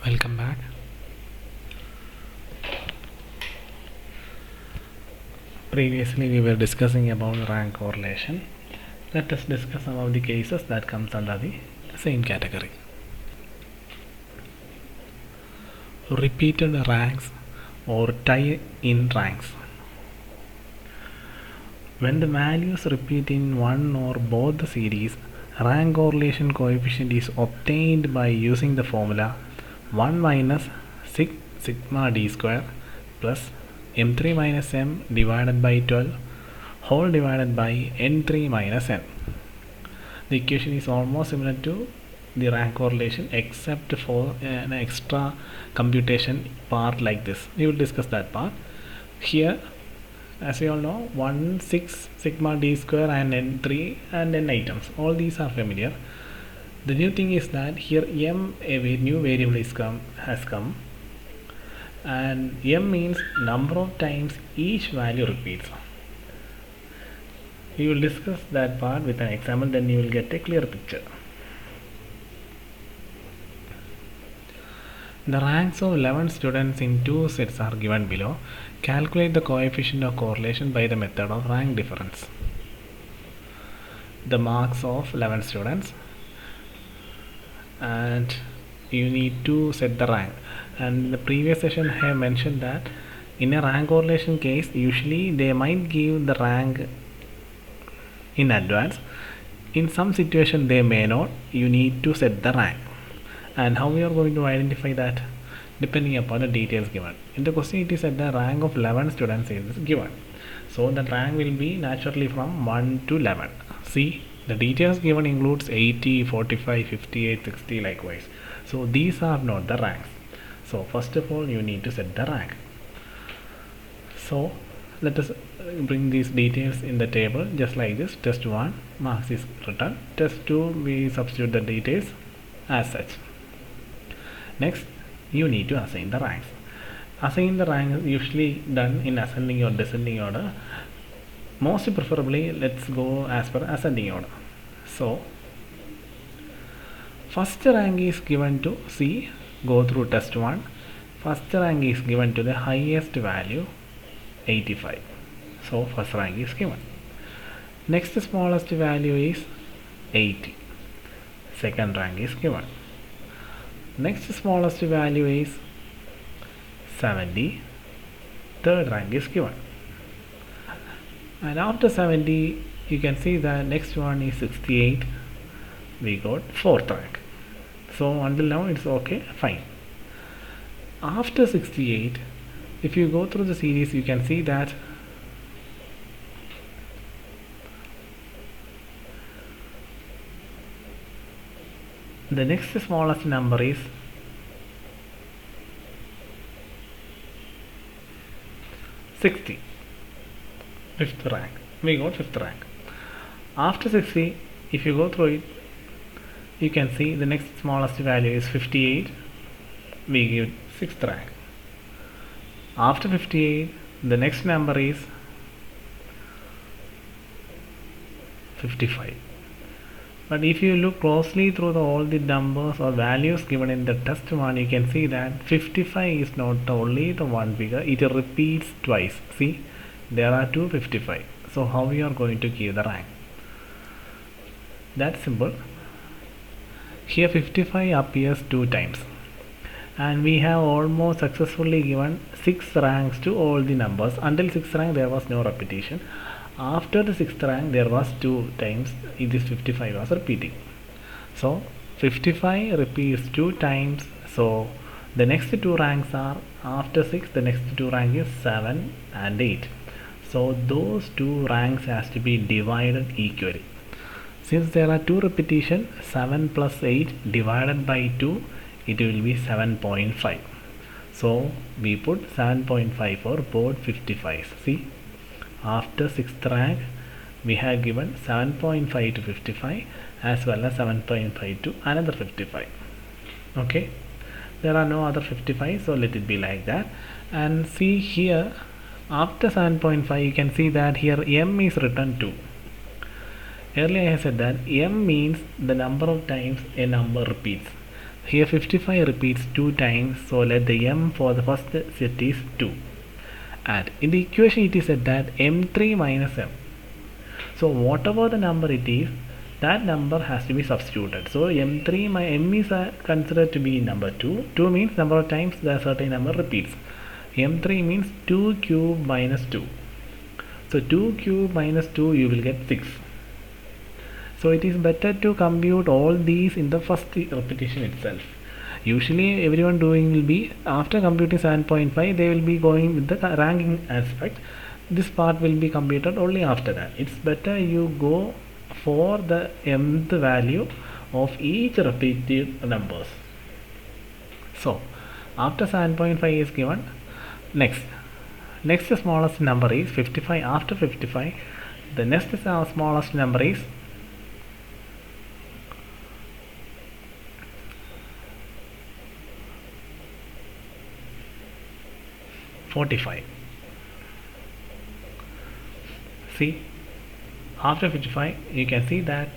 Welcome back. Previously we were discussing about rank correlation. Let us discuss some of the cases that comes under the same category. Repeated ranks or tie in ranks. When the values repeat in one or both the series, rank correlation coefficient is obtained by using the formula 1 minus sigma d square plus m3 minus m divided by 12 whole divided by n3 minus n. The equation is almost similar to the rank correlation except for an extra computation part like this. We will discuss that part. Here, as you all know, 1 6 sigma d square and n3 and n items, all these are familiar. The new thing is that here m, a new variable has come, and m means number of times each value repeats. We will discuss that part with an example, then you will get a clear picture. The ranks of 11 students in two sets are given below. Calculate the coefficient of correlation by the method of rank difference. The marks of 11 students, and you need to set the rank. And in the previous session I have mentioned that in a rank correlation case, usually they might give the rank in advance. In some situation they may not. You need to set the rank. And how we are going to identify that? Depending upon the details given. In the question it is that the rank of 11 students is given. So the rank will be naturally from 1 to 11. See, the details given includes 80, 45, 58, 60 likewise. So these are not the ranks. So first of all you need to set the rank. So let us bring these details in the table just like this. Test 1 marks is written. Test 2 we substitute the details as such. Next you need to assign the ranks. Assign the rank is usually done in ascending or descending order. Most preferably let's go as per ascending order. So first rank is given to C. Go through test 1. First rank is given to the highest value 85. So first rank is given. Next smallest value is 80. Second rank is given. Next smallest value is 70. Third rank is given. And after 70 you can see that next one is 68. We got fourth rank. So until now it's okay, fine. After 68, if you go through the series you can see that the next smallest number is 60. Fifth rank. We got fifth rank. After 60, if you go through it, you can see the next smallest value is 58. We give sixth rank. After 58, the next number is 55. But if you look closely through all the numbers or values given in the test 1, you can see that 55 is not only the one figure, it repeats twice. See, there are two 55. So how we are going to give the rank? That's simple. Here 55 appears two times, and we have almost successfully given 6 ranks to all the numbers. Until 6th rank there was no repetition. After the 6th rank there was 2 times this 55 was repeating. So 55 repeats 2 times. So the next 2 ranks are after 6, the next 2 rank is 7 and 8. So those 2 ranks has to be divided equally. Since there are 2 repetition, 7 plus 8 divided by 2, it will be 7.5. So we put 7.5 for both 55s. See, after 6th rank we have given 7.5 to 55 as well as 7.5 to another 55. Okay, there are no other 55, so let it be like that. And see here, after 7.5 you can see that here m is written 2. Earlier I said that m means the number of times a number repeats. Here 55 repeats 2 times, so let the m for the first set is 2. And in the equation it is said that m3 minus m. So whatever the number it is, that number has to be substituted. So m3 m is considered to be number 2. 2 means number of times the certain number repeats. m3 means 2 cube minus 2. So 2 cube minus 2 you will get 6. So it is better to compute all these in the first repetition itself. Usually everyone doing will be after computing 7.5 they will be going with the ranking aspect. This part will be computed only after that. It's better you go for the mth value of each repeated numbers. So after 7.5 is given, next smallest number is 55. After 55 the next smallest number is 45. See, after 55 you can see that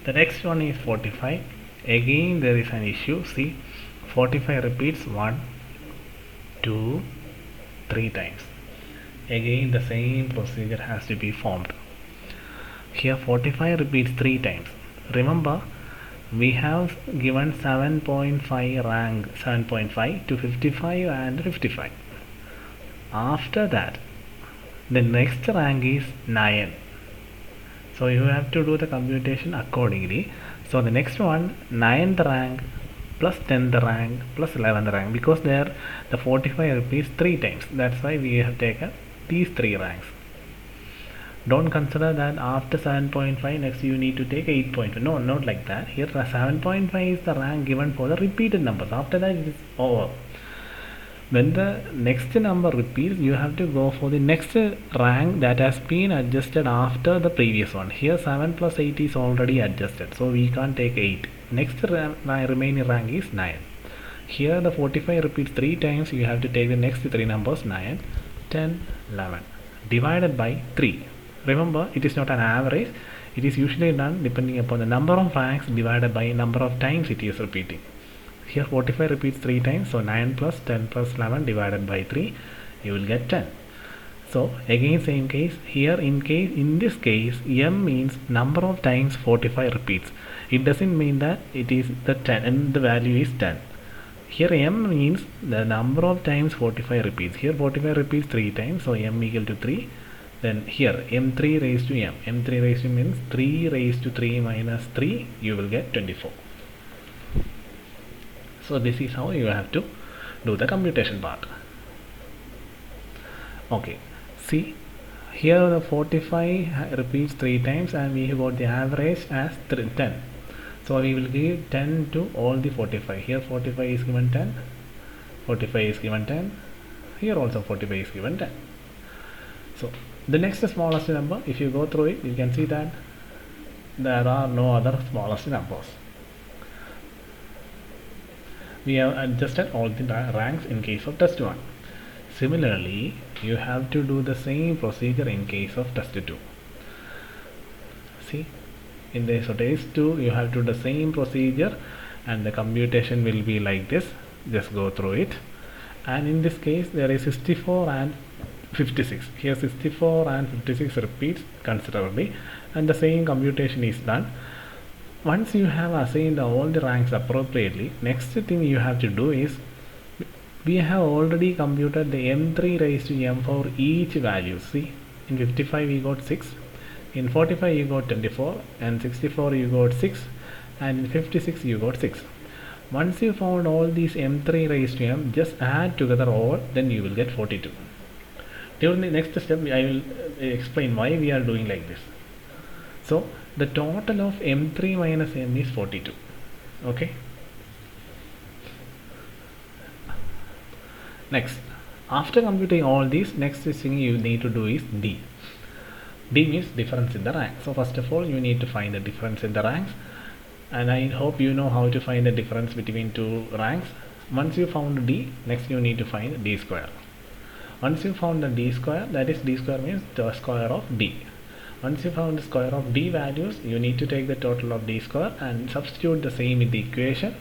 the next one is 45. Again there is an issue. See, 45 repeats 1, 2, 3 times. Again the same procedure has to be formed. Here 45 repeats 3 times. Remember, we have given 7.5 rank, 7.5 to 55 and 55. After that the next rank is 9. So you have to do the computation accordingly. So the next one, 9th rank plus 10th rank plus 11th rank, because there the 45 repeats 3 times. That's why we have taken these 3 ranks. Don't consider that after 7.5 next you need to take 8.5. No, not like that. Here 7.5 is the rank given for the repeated numbers. After that it is over. When the next number repeats, you have to go for the next rank that has been adjusted after the previous one. Here 7 plus 8 is already adjusted, so we can't take 8. Next remaining rank is 9. Here the 45 repeats 3 times, you have to take the next 3 numbers 9, 10, 11 divided by 3. Remember, it is not an average. It is usually done depending upon the number of ranks divided by number of times it is repeating. Here 45 repeats 3 times, so 9 plus 10 plus 11 divided by 3, you will get 10. So again same case. Here in this case m means number of times 45 repeats. It doesn't mean that it is the 10 and the value is 10. Here m means the number of times 45 repeats. Here 45 repeats 3 times, so m equal to 3. Then here m3 raised to m. m3 raised to means 3 raised to 3 minus 3, you will get 24. So this is how you have to do the computation part. Okay, see, here the 45 repeats 3 times and we have got the average as 10. So we will give 10 to all the 45. Here 45 is given 10, 45 is given 10, here also 45 is given 10. So the next smallest number, if you go through it, you can see that there are no other smallest numbers. We have adjusted all the ranks in case of test 1. Similarly, you have to do the same procedure in case of test 2. See, in the test 2 you have to do the same procedure and the computation will be like this. Just go through it. And in this case there is 64 and 56. Here 64 and 56 repeats considerably and the same computation is done. Once you have assigned all the ranks appropriately, next thing you have to do is, we have already computed the m3 raised to m for each value. See, in 55 you got 6, in 45 you got 24, and 64 you got 6, and in 56 you got 6. Once you found all these m3 raised to m, just add together all, then you will get 42. During the next step I will explain why we are doing like this. So the total of m3 minus m is 42. Okay. Next, after computing all these, next thing you need to do is D. D means difference in the rank. So first of all you need to find the difference in the ranks, and I hope you know how to find the difference between two ranks. Once you found D, next you need to find D square. Once you found the D square, that is D square means the square of D. Once you found the square of D values, you need to take the total of D square and substitute the same in the equation.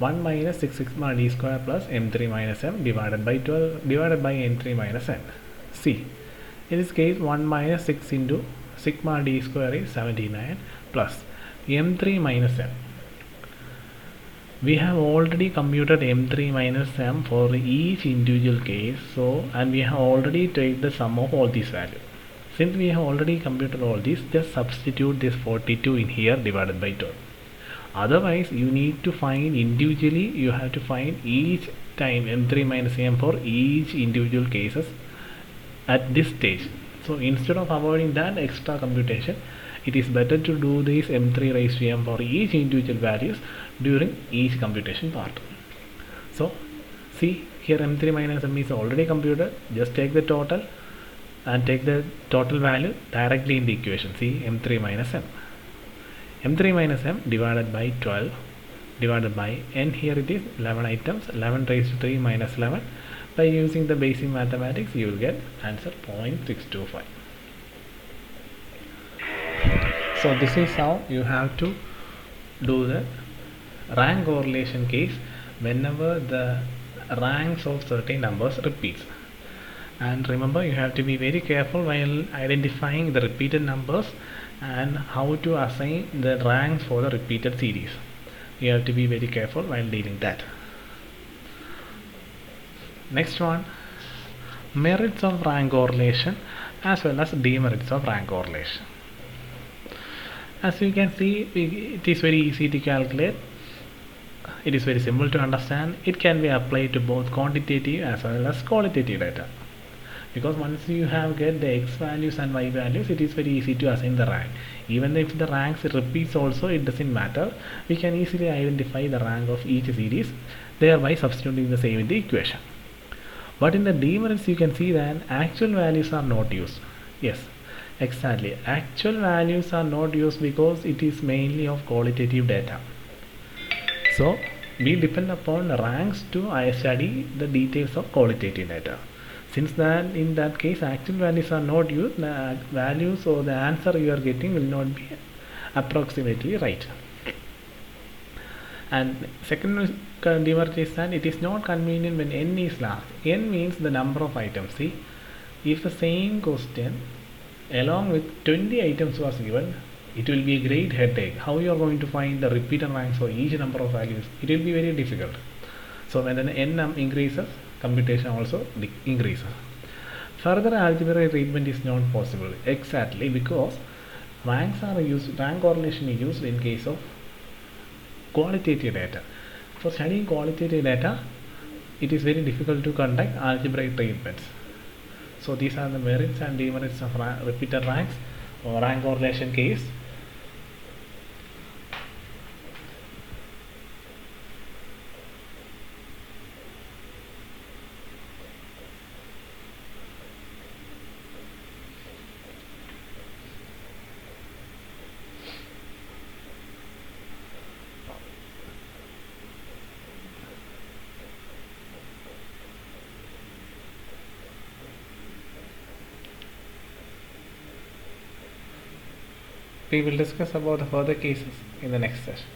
1 minus 6 sigma d square plus m3 minus m divided by 12 divided by n3 minus n. See, in this case 1 minus 6 into sigma d square is 79 plus m3 minus m. We have already computed m3 minus m for each individual case, so and we have already taken the sum of all these values. Since we have already computed all these, just substitute this 42 in here divided by 12. Otherwise, you need to find individually, you have to find each time m3 minus m for each individual cases at this stage. So instead of avoiding that extra computation, it is better to do this m3 raised to m for each individual values during each computation part. So see, here m3 minus m is already computed. Just take the total and take the total value directly in the equation. See, m3 minus m. m3 minus m divided by 12 divided by n, here it is 11 items, 11 raised to 3 minus 11. By using the basic mathematics, you will get answer 0.625. So this is how you have to do the rank correlation case whenever the ranks of certain numbers repeats. And remember, you have to be very careful while identifying the repeated numbers and how to assign the ranks for the repeated series. You have to be very careful while dealing that. Next one, merits of rank correlation as well as demerits of rank correlation. As you can see, it is very easy to calculate. It is very simple to understand. It can be applied to both quantitative as well as qualitative data. Because once you have get the x values and y values, it is very easy to assign the rank. Even if the ranks repeats also, it doesn't matter. We can easily identify the rank of each series, thereby substituting the same in the equation. But in the demerits, you can see that actual values are not used. Yes, exactly. Actual values are not used because it is mainly of qualitative data. So we depend upon the ranks to study the details of qualitative data. Since that in that case actual values are not used, the values or the answer you are getting will not be approximately right. And second demerit is that it is not convenient when n is large. N means the number of items. See, if the same question along with 20 items was given, it will be a great headache. How you are going to find the repeated ranks for each number of values? It will be very difficult. So when the n increases, computation also increases. Further algebraic treatment is not possible exactly because rank correlation is used in case of qualitative data. For studying qualitative data, it is very difficult to conduct algebraic treatments. So these are the merits and demerits of repeated ranks or rank correlation case. We will discuss about the further cases in the next session.